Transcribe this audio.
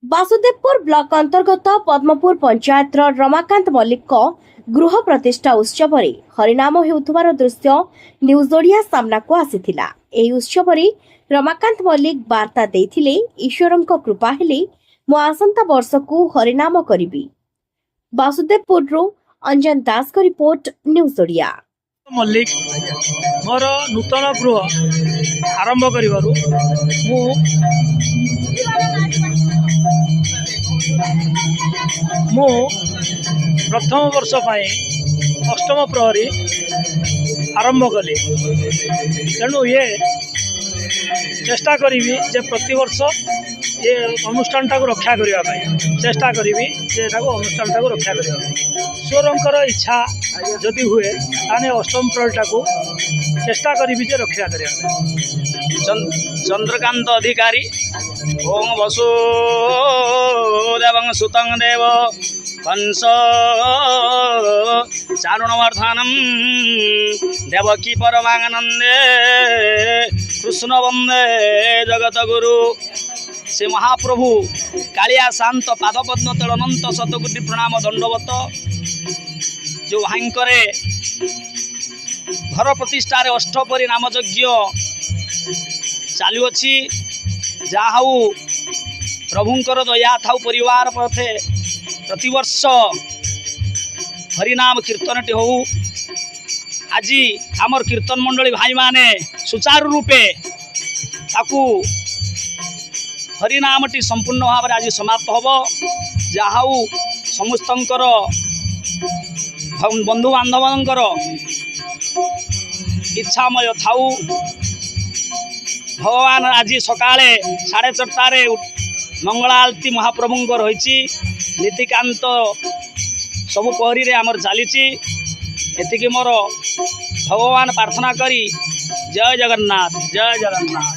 Basudevpur block अंतर्गत पद्मपुर पंचायत रमाकांत मल्लिक गृह प्रतिष्ठा उत्सव हरिनाम हेउथुबार दृश्य न्यूज ओडिया सामना को आसीथिला। एही उत्सव रमाकांत मल्लिक वार्ता देथिले ईश्वरंक कृपा हेले मो आसंता वर्ष को हरिनाम करिबी। बासुदेवपुर अंजन दास को रिपोर्ट न्यूज ओडिया। मल्लिक मोर नूतन गृह आरंभ करिबारु मु प्रथम वर्ष पाए अष्टम प्रहरी आरंभ कली। तेणु ये चेष्टा करी जे प्रति वर्ष ये अनुष्ठान टाक रक्षा करने चेष्टा करी जे अनुष्ठान टाक रक्षा करने ईश्वरंकर इच्छा जदि हुए ताने अष्टम प्रहरी टाक चेष्टा करी जे रक्षा करने। चंद्रकांत अधिकारी ओम वसुदेवं सुतं देव कंस चारुणवर्धनम देवकी परमानंदे कृष्ण वंदे जगत गुरु। से महाप्रभु कालिया शांत पादपद्म तलनंत शतकोटि प्रणाम दंडवत जो भाईंकरे घर प्रतिष्ठार अष्टपरी नाम यज्ञ चालुअछि। जहा प्रभुंकर दया था परिवार पथे प्रतिवर्ष हरिनाम कीर्तनटी हो। आज आमर कीर्तन मंडली भाई माने सुचारू रूपे ताकू हरिनामटी संपूर्ण भाव आज समाप्त होब। जहा समस्तंकर बंधु बांधवंकर इच्छामय थाऊ। भगवान आज सकाळे 4:30 मंगला आलती महाप्रभुंकर होइछि। नीतिकांत सबु पहरी रे आमर चलीछि। एतिकी मोर भगवान प्रार्थना करी जय जगन्नाथ जय जगन्नाथ।